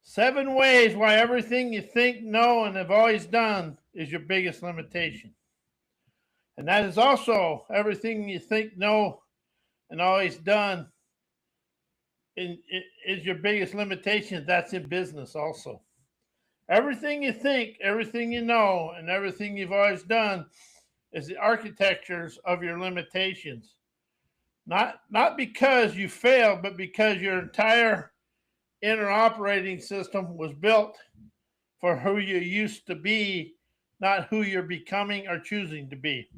7 ways why everything you think, know, and have always done is your biggest limitation. And that is also everything you think, know, and always done is your biggest limitation. That's in business also. Everything you think, everything you know, and everything you've always done is the architectures of your limitations. Not because you failed, but because your entire inner operating system was built for who you used to be, not who you're becoming or choosing to be.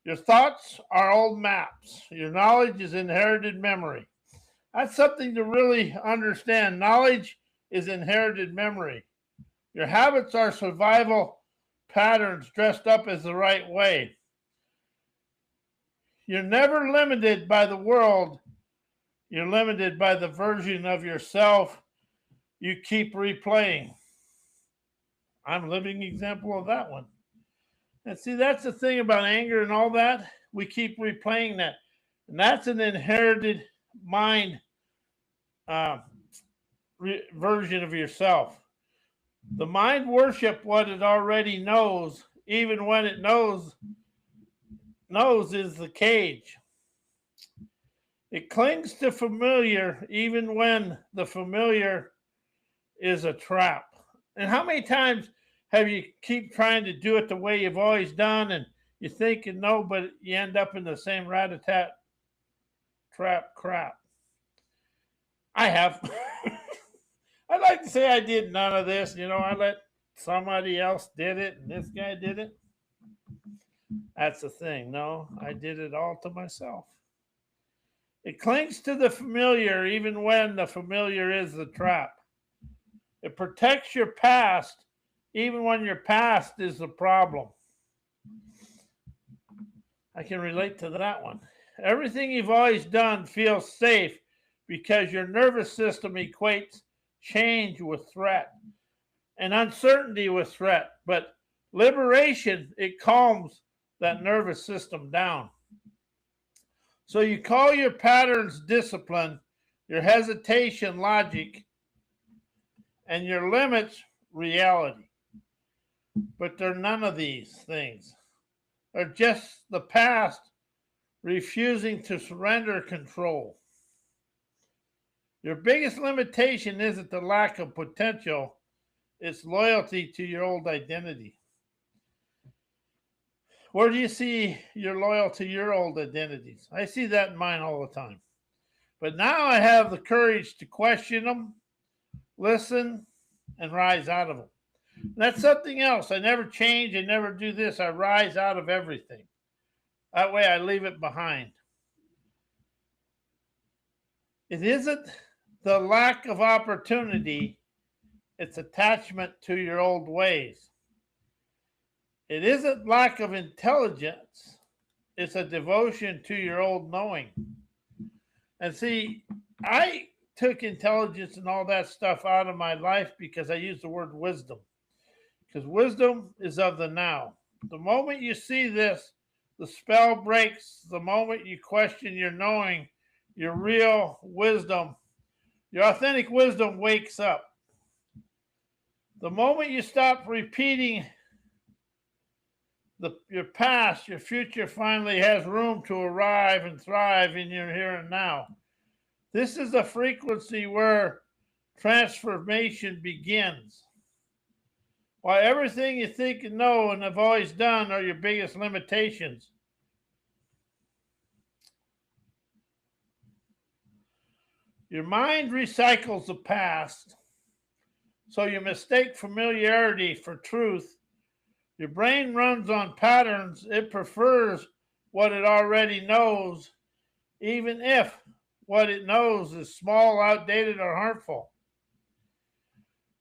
Your thoughts are old maps. Your knowledge is inherited memory. That's something to really understand. Knowledge is inherited memory. Your habits are survival patterns dressed up as the right way. You're never limited by the world. You're limited by the version of yourself you keep replaying. I'm a living example of that one. And see, that's the thing about anger and all that. We keep replaying that. And that's an inherited mind uh, version of yourself. The mind worship what it already knows, even when it knows is the cage. It clings to familiar even when the familiar is a trap. And how many times have you keep trying to do it the way you've always done and you think you know, but you end up in the same rat-a-tat trap crap? I have. I'd like to say I did none of this. I let somebody else did it and this guy did it. That's the thing. No, I did it all to myself. It clings to the familiar even when the familiar is the trap. It protects your past even when your past is the problem. I can relate to that one. Everything you've always done feels safe because your nervous system equates change with threat and uncertainty with threat. But liberation, it calms that nervous system down. So you call your patterns discipline, your hesitation logic, and your limits reality. But they're none of these things. They're just the past refusing to surrender control. Your biggest limitation isn't the lack of potential, it's loyalty to your old identity. Where do you see you're loyal to your old identities? I see that in mine all the time. But now I have the courage to question them, listen, and rise out of them. And that's something else. I never change. I never do this. I rise out of everything. That way I leave it behind. It isn't the lack of opportunity, it's attachment to your old ways. It isn't lack of intelligence, it's a devotion to your old knowing. And see, I took intelligence and all that stuff out of my life because I used the word wisdom. Because wisdom is of the now. The moment you see this, the spell breaks. The moment you question your knowing, your real wisdom, your authentic wisdom wakes up. The moment you stop repeating your past, your future finally has room to arrive and thrive in your here and now. This is the frequency where transformation begins. Why everything you think and know and have always done are your biggest limitations. Your mind recycles the past, so you mistake familiarity for truth. Your brain runs on patterns. It prefers what it already knows, even if what it knows is small, outdated, or harmful.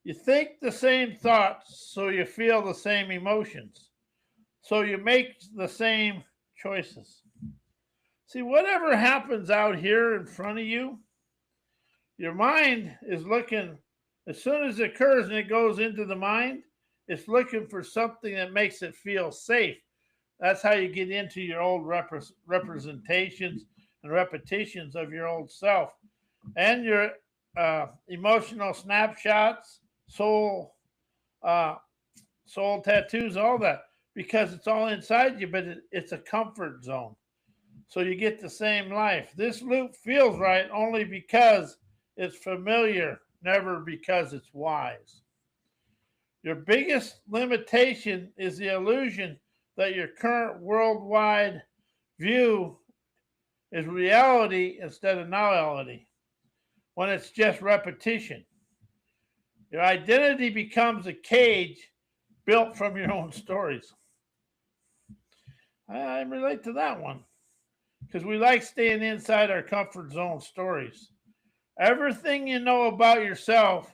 You think the same thoughts, so you feel the same emotions. So you make the same choices. See, whatever happens out here in front of you, your mind is looking, as soon as it occurs and it goes into the mind, it's looking for something that makes it feel safe. That's how you get into your old representations and repetitions of your old self. And your emotional snapshots, uh, soul tattoos, all that, because it's all inside you, but it's a comfort zone. So you get the same life. This loop feels right only because it's familiar, never because it's wise. Your biggest limitation is the illusion that your current worldwide view is reality instead of novelty, when it's just repetition. Your identity becomes a cage built from your own stories. I relate to that one because we like staying inside our comfort zone stories. Everything you know about yourself,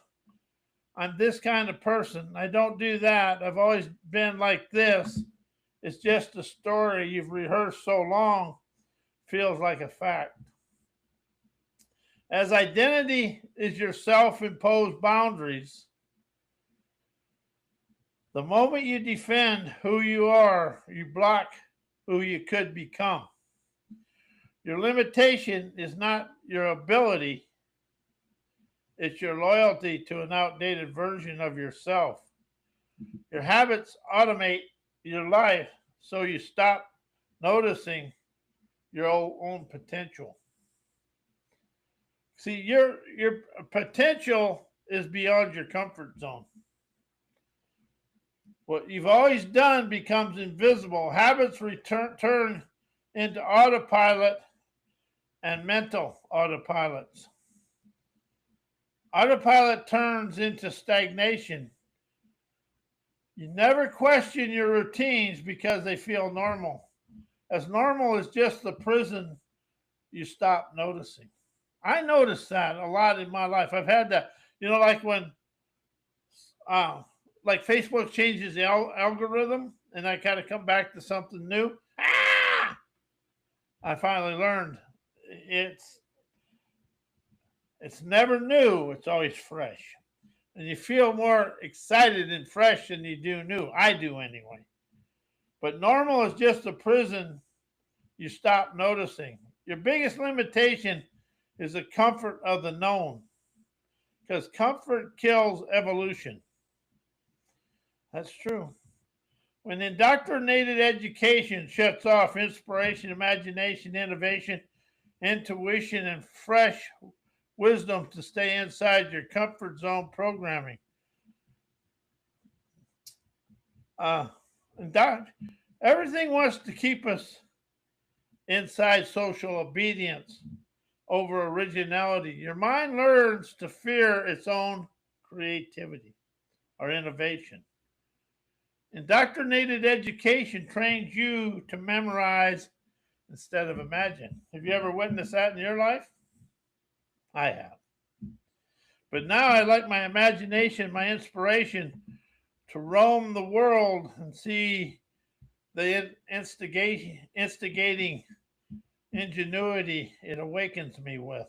I'm this kind of person, I don't do that, I've always been like this, it's just a story you've rehearsed so long, feels like a fact. As identity is your self-imposed boundaries, the moment you defend who you are, you block who you could become. Your limitation is not your ability, it's your loyalty to an outdated version of yourself. Your habits automate your life so you stop noticing your own potential. See, your potential is beyond your comfort zone. What you've always done becomes invisible. Habits turn into autopilot and mental autopilots. Autopilot turns into stagnation. You never question your routines because they feel normal. As normal is just the prison you stop noticing. I noticed that a lot in my life. I've had that, like when uh, like Facebook changes the algorithm and I kind of come back to something new. I finally learned it's it's never new, it's always fresh. And you feel more excited and fresh than you do new. I do anyway. But normal is just a prison you stop noticing. Your biggest limitation is the comfort of the known, because comfort kills evolution. That's true. When indoctrinated education shuts off inspiration, imagination, innovation, intuition, and fresh wisdom to stay inside your comfort zone programming. Uh, Everything wants to keep us inside social obedience over originality. Your mind learns to fear its own creativity or innovation. Indoctrinated education trains you to memorize instead of imagine. Have you ever witnessed that in your life? I have. But now I like my imagination, my inspiration to roam the world and see the instigating ingenuity it awakens me with.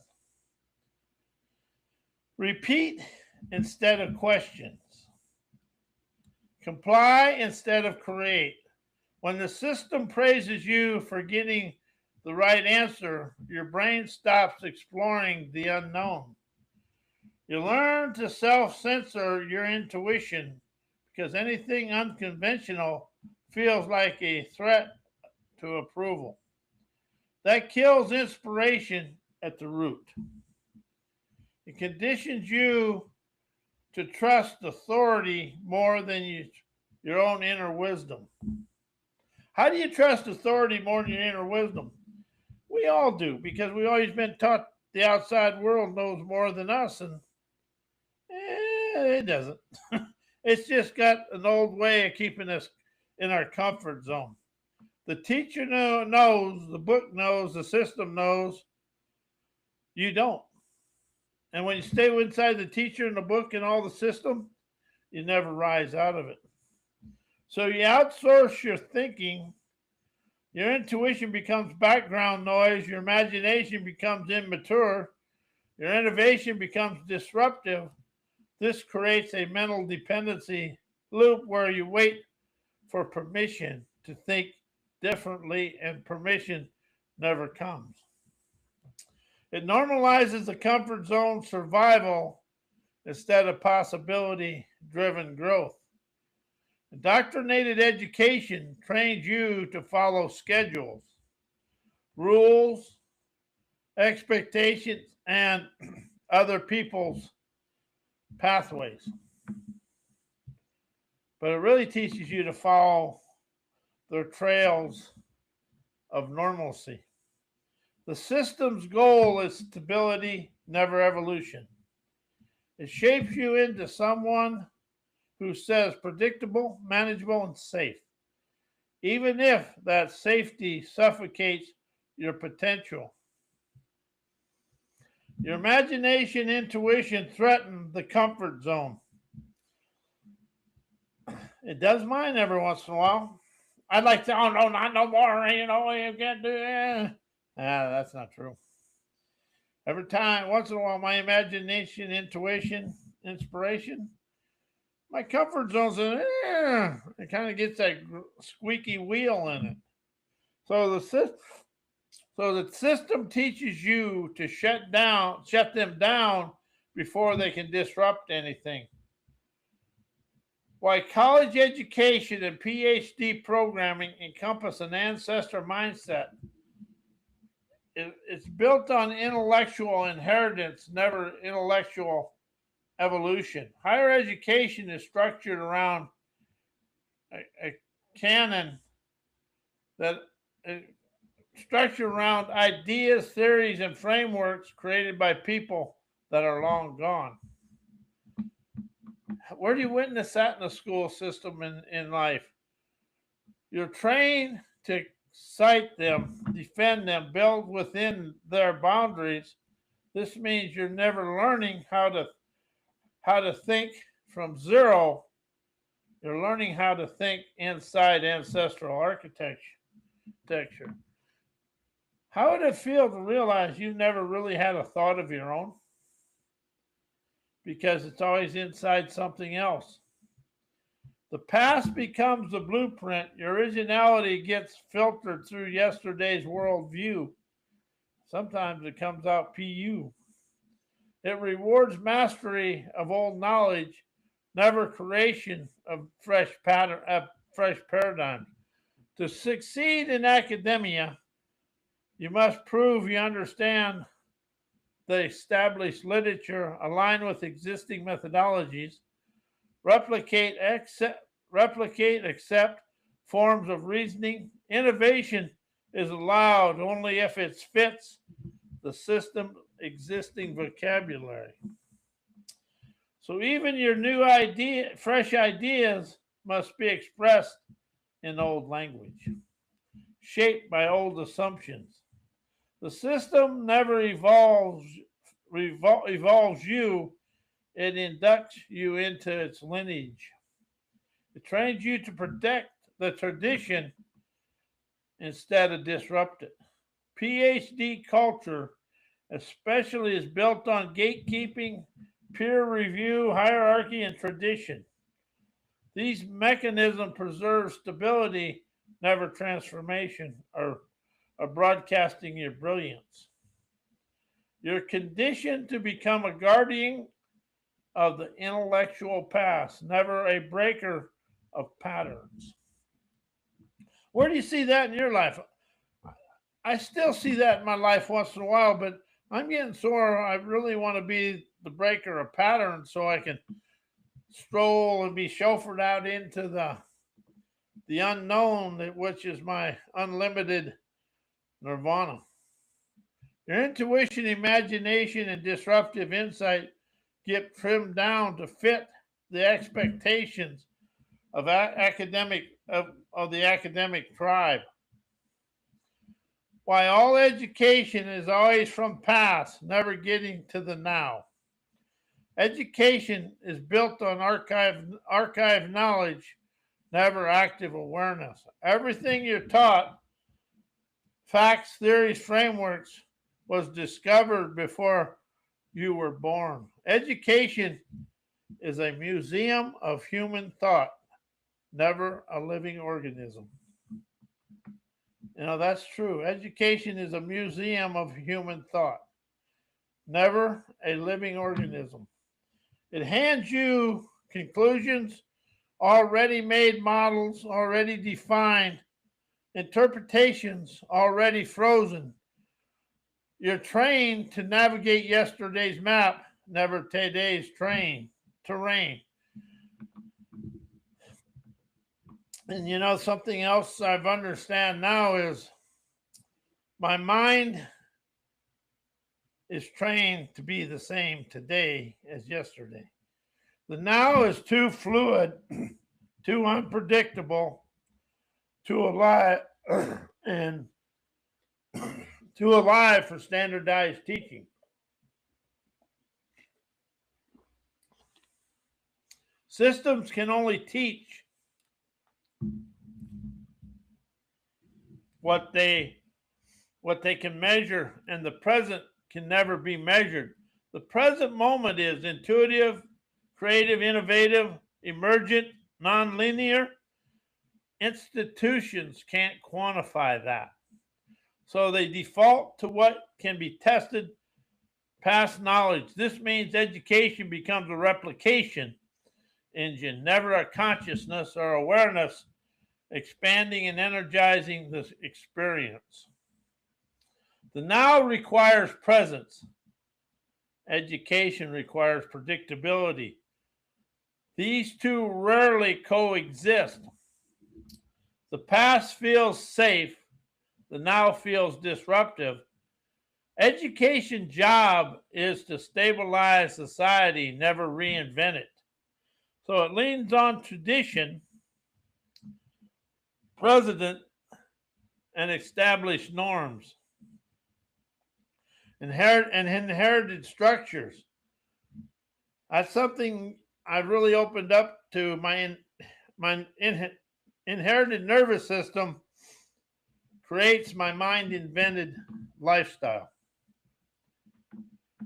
Repeat instead of questions. Comply instead of create. When the system praises you for getting the right answer, your brain stops exploring the unknown. You learn to self censor your intuition because anything unconventional feels like a threat to approval. That kills inspiration at the root. It conditions you to trust authority more than your own inner wisdom. How do you trust authority more than your inner wisdom? We all do, because we've always been taught the outside world knows more than us, and it doesn't. It's just got an old way of keeping us in our comfort zone. The teacher knows, the book knows, the system knows. You don't. And when you stay inside the teacher and the book and all the system, you never rise out of it. So you outsource your thinking, your intuition becomes background noise, your imagination becomes immature, your innovation becomes disruptive. This creates a mental dependency loop where you wait for permission to think differently, and permission never comes. It normalizes the comfort zone survival instead of possibility driven growth. Indoctrinated education trains you to follow schedules, rules, expectations, and other people's pathways. But it really teaches you to follow the trails of normalcy. The system's goal is stability, never evolution. It shapes you into someone who says predictable, manageable, and safe, even if that safety suffocates your potential. Your imagination, intuition threaten the comfort zone. It does mine every once in a while. I'd like to, oh no, not no more, you can't do that. That's not true. Every time, once in a while, my imagination, intuition, inspiration, my comfort zone's in it kind of gets that squeaky wheel in it. So the system teaches you to shut them down before they can disrupt anything. Why college education and PhD programming encompass an ancestor mindset. It's built on intellectual inheritance, never intellectual evolution. Higher education is structured around a canon that structured around ideas, theories, and frameworks created by people that are long gone. Where do you witness that in the school system in life? You're trained to cite them, defend them, build within their boundaries. This means you're never learning how to think from zero. You're learning how to think inside ancestral architecture. How would it feel to realize you never really had a thought of your own? Because it's always inside something else. The past becomes the blueprint. Your originality gets filtered through yesterday's worldview. Sometimes it comes out PU. It rewards mastery of old knowledge, never creation of fresh paradigms. To succeed in academia, you must prove you understand the established literature, align with existing methodologies, replicate, accept forms of reasoning. Innovation is allowed only if it fits the system existing vocabulary. So even your fresh ideas must be expressed in old language, shaped by old assumptions. The system never evolves you, it inducts you into its lineage. It trains you to protect the tradition instead of disrupt it. PhD culture, especially, is built on gatekeeping, peer review, hierarchy, and tradition. These mechanisms preserve stability, never transformation or broadcasting your brilliance. You're conditioned to become a guardian of the intellectual past, never a breaker of patterns. Where do you see that in your life? I still see that in my life once in a while, but I'm getting sore. I really want to be the breaker of patterns so I can stroll and be chauffeured out into the unknown, which is my unlimited nirvana. Your intuition, imagination, and disruptive insight get trimmed down to fit the expectations of the academic tribe. Why all education is always from past, never getting to the now. Education is built on archive knowledge, never active awareness. Everything you're taught, facts, theories, frameworks, was discovered before you were born. Education is a museum of human thought, never a living organism. That's true. Education is a museum of human thought. never a living organism. It hands you conclusions, already made models, already defined, interpretations already frozen. You're trained to navigate yesterday's map, never today's terrain. And you know, something else I've understand now is my mind is trained to be the same today as yesterday. The now is too fluid, too unpredictable, too alive, and too alive for standardized teaching. Systems can only teach what they can measure, and the present can never be measured. The present moment is intuitive, creative, innovative, emergent, nonlinear. Institutions can't quantify that. So they default to what can be tested, past knowledge. This means education becomes a replication engine, never a consciousness or awareness expanding and energizing the experience. The now requires presence. Education requires predictability. These two rarely coexist. The past feels safe, the now feels disruptive. Education's job is to stabilize society, never reinvent it. So it leans on tradition, precedent, and established norms, inherited structures. That's something I've really opened up to. My inherited nervous system creates my mind invented lifestyle.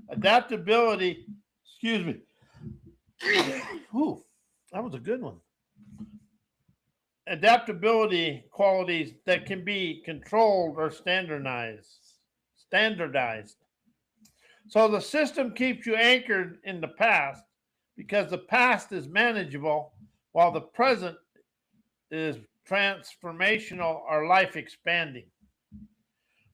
Adaptability, excuse me. Ooh, that was a good one. Adaptability qualities that can be controlled or standardized. So the system keeps you anchored in the past because the past is manageable while the present is transformational or life expanding.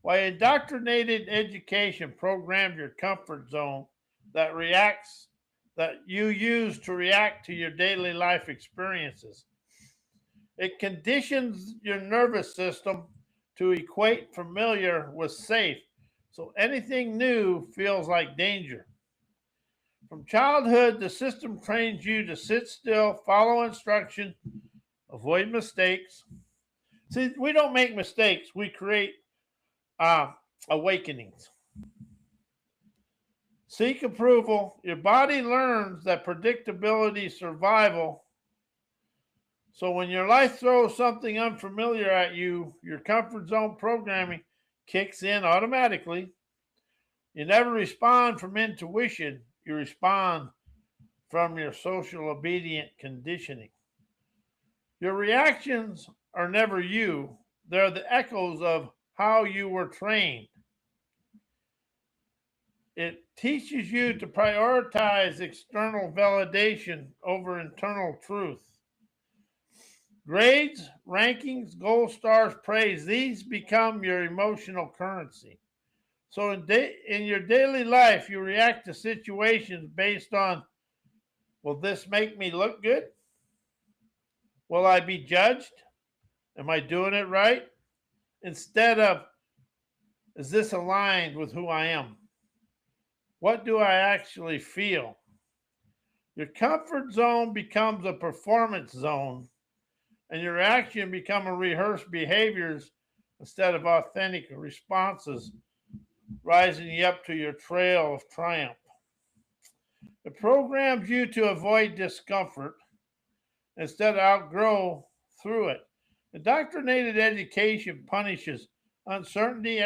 While indoctrinated education programs your comfort zone that you use to react to your daily life experiences. It conditions your nervous system to equate familiar with safe, so anything new feels like danger. From childhood, the system trains you to sit still, follow instruction, avoid mistakes. See, we don't make mistakes, we create awakenings. Seek approval. Your body learns that predictability is survival. So when your life throws something unfamiliar at you, your comfort zone programming kicks in automatically. You never respond from intuition, you respond from your social obedient conditioning. Your reactions are never you, they're the echoes of how you were trained. It teaches you to prioritize external validation over internal truth. Grades, rankings, gold stars, praise, these become your emotional currency. So in your daily life, you react to situations based on, will this make me look good? Will I be judged? Am I doing it right? Instead of, is this aligned with who I am? What do I actually feel? Your comfort zone becomes a performance zone, and your action become a rehearsed behaviors instead of authentic responses, rising you up to your trail of triumph. It programs you to avoid discomfort instead of outgrow through it. Indoctrinated education punishes uncertainty,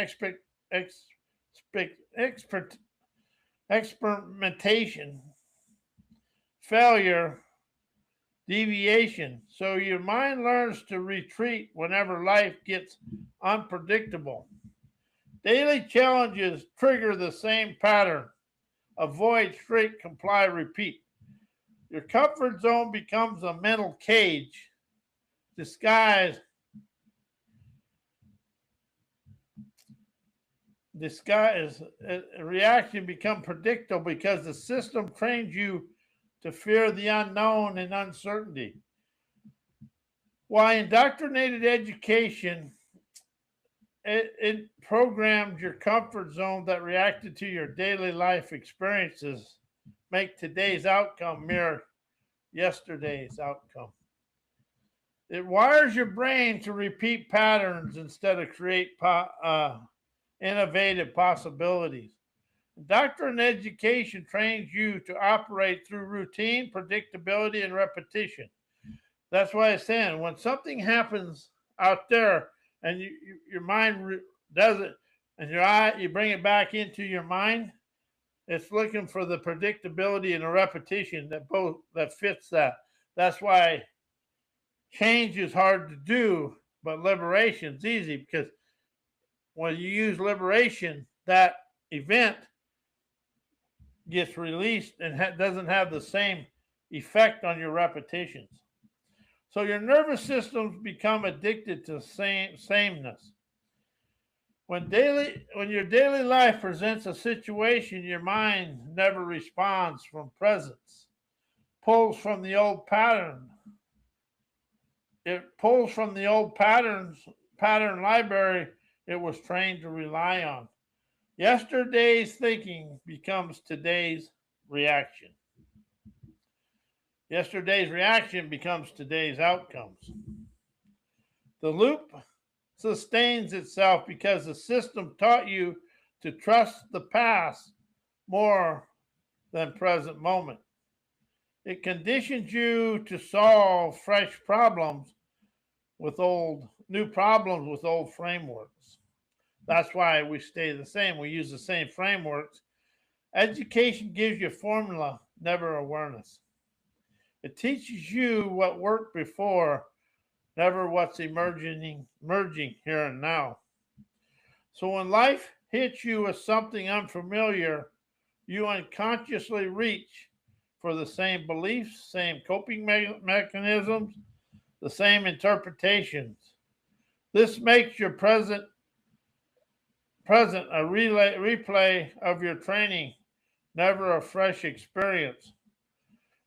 experimentation, failure, deviation. So your mind learns to retreat whenever life gets unpredictable. Daily challenges trigger the same pattern. avoid, shrink, comply, repeat. Your comfort zone becomes a mental cage disguised reaction become predictable because the system trains you to fear the unknown and uncertainty. Why indoctrinated education, it programmed your comfort zone that reacted to your daily life experiences, make today's outcome mirror yesterday's outcome. It wires your brain to repeat patterns instead of create innovative possibilities. Doctrine education trains you to operate through routine, predictability, and repetition. That's why I'm saying when something happens out there and your mind does it, and you bring it back into your mind, it's looking for the predictability and the repetition that fits that. That's why change is hard to do, but liberation's easy, because when you use liberation, that event gets released and doesn't have the same effect on your repetitions. So your nervous systems become addicted to sameness. When your daily life presents a situation, your mind never responds from presence. Pulls from the old pattern. It pulls from the old pattern library it was trained to rely on. Yesterday's thinking becomes today's reaction. Yesterday's reaction becomes today's outcomes. The loop sustains itself because the system taught you to trust the past more than present moment. It conditions you to solve fresh problems with new problems with old frameworks. That's why we stay the same. We use the same frameworks. Education gives you formula, never awareness. It teaches you what worked before, never what's emerging here and now. So when life hits you with something unfamiliar, you unconsciously reach for the same beliefs, same coping mechanisms, the same interpretations. This makes your present a replay of your training, never a fresh experience.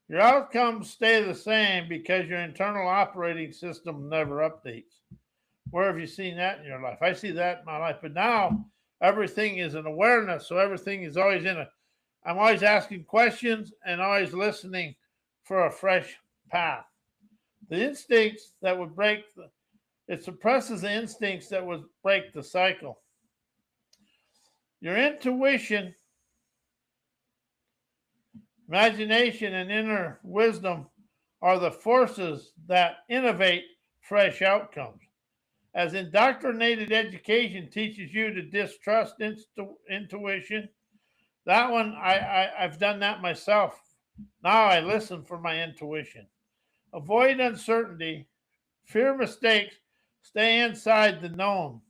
Your outcomes stay the same because your internal operating system never updates. Where have you seen that in your life? I see that in my life, but now everything is an awareness, so everything is always I'm always asking questions and always listening for a fresh path. The instincts that would it suppresses the instincts that would break the cycle. Your intuition, imagination, and inner wisdom are the forces that innovate fresh outcomes. As indoctrinated education teaches you to distrust intuition, that one, I've done that myself. Now I listen for my intuition. Avoid uncertainty, fear mistakes, stay inside the known.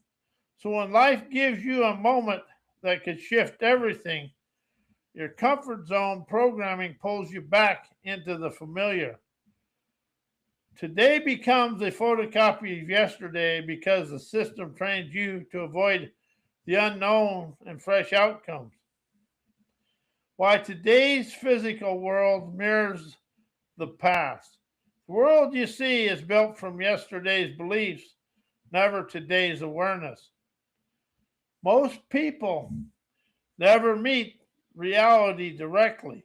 So when life gives you a moment that could shift everything, your comfort zone programming pulls you back into the familiar. Today becomes a photocopy of yesterday because the system trains you to avoid the unknown and fresh outcomes. Why today's physical world mirrors the past. The world you see is built from yesterday's beliefs, never today's awareness. Most people never meet reality directly.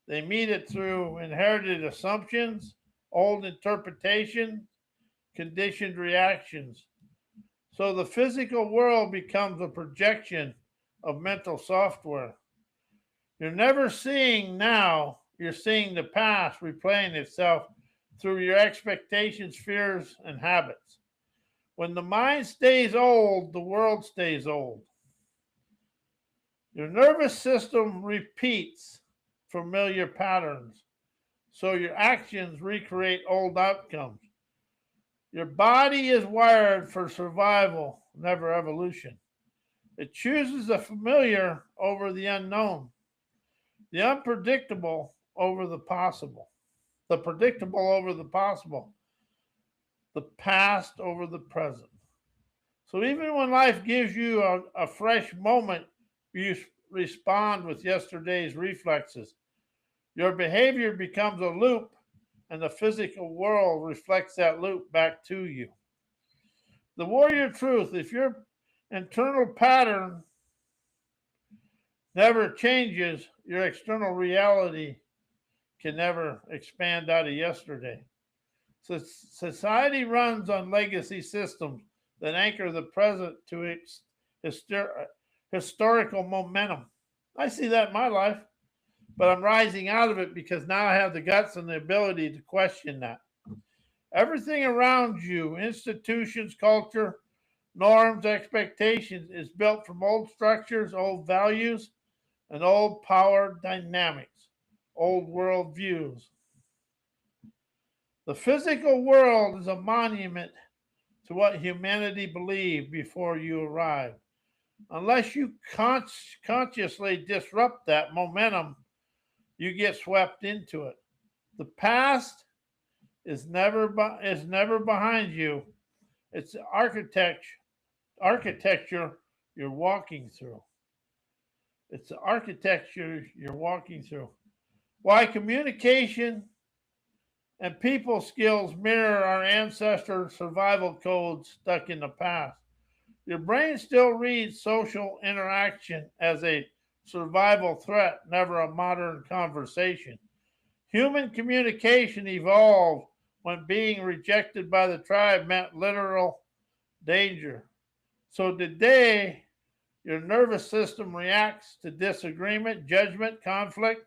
They meet it through inherited assumptions, old interpretations, conditioned reactions. So the physical world becomes a projection of mental software. You're never seeing now, you're seeing the past replaying itself through your expectations, fears, and habits. When the mind stays old, the world stays old. Your nervous system repeats familiar patterns, so your actions recreate old outcomes. Your body is wired for survival, never evolution. It chooses the familiar over the unknown. The unpredictable over the possible, the predictable over the possible, the past over the present. So even when life gives you a fresh moment, you respond with yesterday's reflexes. Your behavior becomes a loop, and the physical world reflects that loop back to you. The warrior truth: if your internal pattern never changes, your external reality can never expand out of yesterday. So society runs on legacy systems that anchor the present to its historical momentum. I see that in my life, but I'm rising out of it because now I have the guts and the ability to question that. Everything around you, institutions, culture, norms, expectations, is built from old structures, old values, and old power dynamics, old world views. The physical world is a monument to what humanity believed before you arrived. Unless you consciously disrupt that momentum, you get swept into it. The past is never behind you. It's the architecture you're walking through. It's the architecture you're walking through. Why communication and people skills mirror our ancestor survival codes stuck in the past. Your brain still reads social interaction as a survival threat, never a modern conversation. Human communication evolved when being rejected by the tribe meant literal danger. So today, your nervous system reacts to disagreement, judgment, conflict,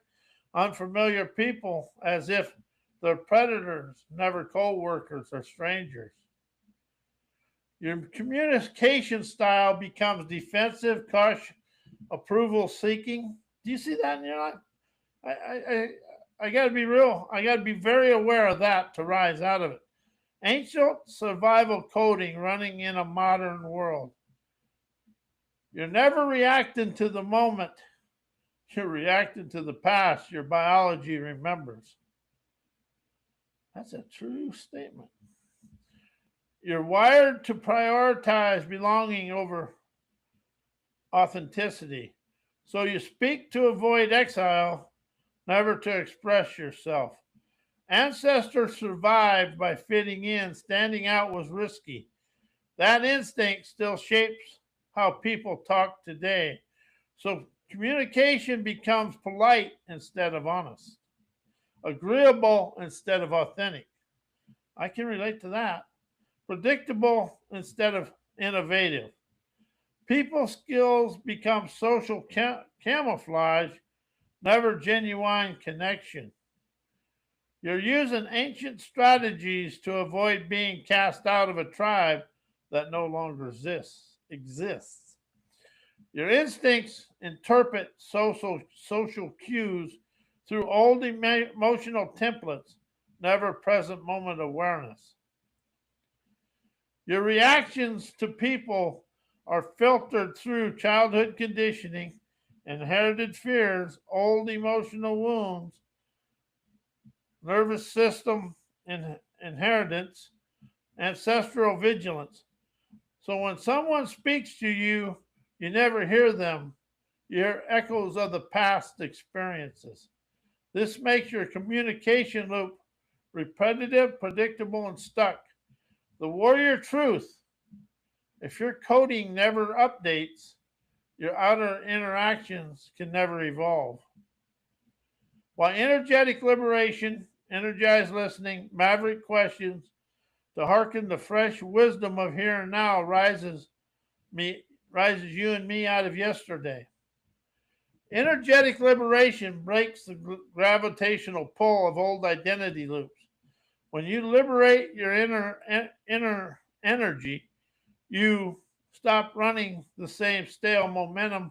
unfamiliar people as if they're predators, never co-workers or strangers. Your communication style becomes defensive, cautious, approval seeking. Do you see that in your life? I got to be real. I got to be very aware of that to rise out of it. Ancient survival coding running in a modern world. You're never reacting to the moment. You're reacting to the past your biology remembers. That's a true statement. You're wired to prioritize belonging over authenticity. So you speak to avoid exile, never to express yourself. Ancestors survived by fitting in. Standing out was risky. That instinct still shapes how people talk today. So communication becomes polite instead of honest, agreeable instead of authentic. I can relate to that. Predictable instead of innovative. People skills become social camouflage, never genuine connection. You're using ancient strategies to avoid being cast out of a tribe that no longer exists. Your instincts interpret social cues through old emotional templates, never present moment awareness. Your reactions to people are filtered through childhood conditioning, inherited fears, old emotional wounds, nervous system inheritance, ancestral vigilance. So when someone speaks to you, you never hear them. You hear echoes of the past experiences. This makes your communication loop repetitive, predictable, and stuck. The warrior truth: if your coding never updates, your outer interactions can never evolve. While energetic liberation, energized listening, maverick questions, to hearken the fresh wisdom of here and now rises you and me out of yesterday. Energetic liberation breaks the gravitational pull of old identity loops. When you liberate your inner energy, you stop running the same stale momentum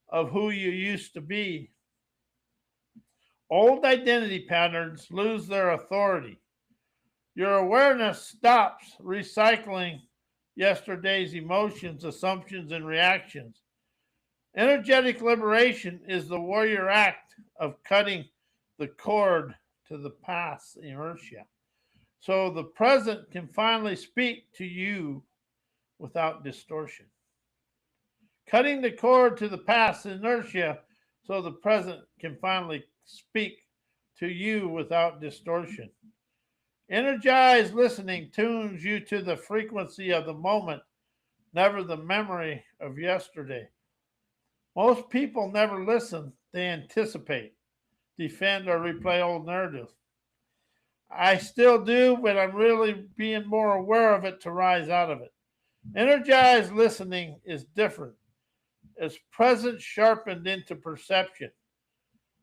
of who you used to be. Old identity patterns lose their authority. Your awareness stops recycling yesterday's emotions, assumptions, and reactions. Energetic liberation is the warrior act of cutting the cord to the past inertia, so the present can finally speak to you without distortion. Cutting the cord to the past inertia so the present can finally speak to you without distortion. Energized listening tunes you to the frequency of the moment, never the memory of yesterday. Most people never listen, they anticipate, defend, or replay old narratives. I still do, but I'm really being more aware of it to rise out of it. Energized listening is different. It's present sharpened into perception.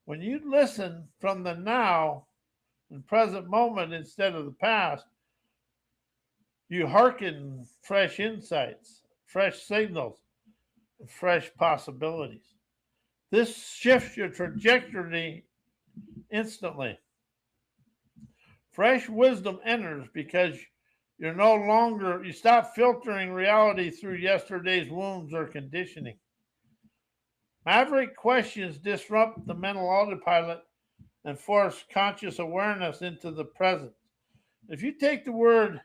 When you listen from the now and present moment instead of the past, you hearken fresh insights, fresh signals, and fresh possibilities. This shifts your trajectory instantly. Fresh wisdom enters because you stop filtering reality through yesterday's wounds or conditioning. Maverick questions disrupt the mental autopilot and force conscious awareness into the present. If you take the word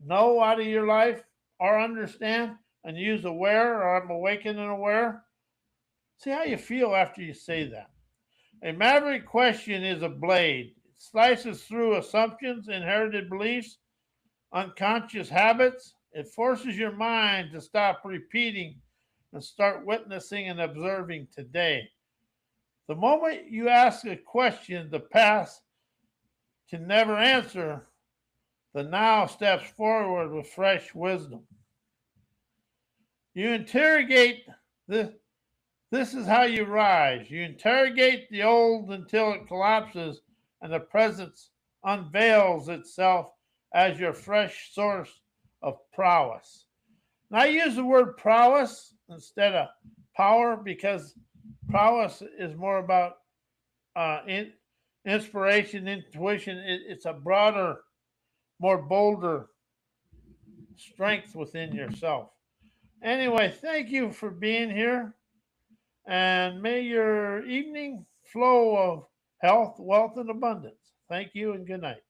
know out of your life or understand and use aware or I'm awakened and aware, see how you feel after you say that. A maverick question is a blade. It slices through assumptions, inherited beliefs, unconscious habits. It forces your mind to stop repeating and start witnessing and observing today. The moment you ask a question the past can never answer, the now steps forward with fresh wisdom. You interrogate this. This is how you rise. You interrogate the old until it collapses and the present unveils itself as your fresh source of prowess. And I use the word prowess instead of power because prowess is more about inspiration, intuition. It's a broader, more bolder strength within yourself. Anyway, thank you for being here. And may your evening flow of health, wealth, and abundance. Thank you and good night.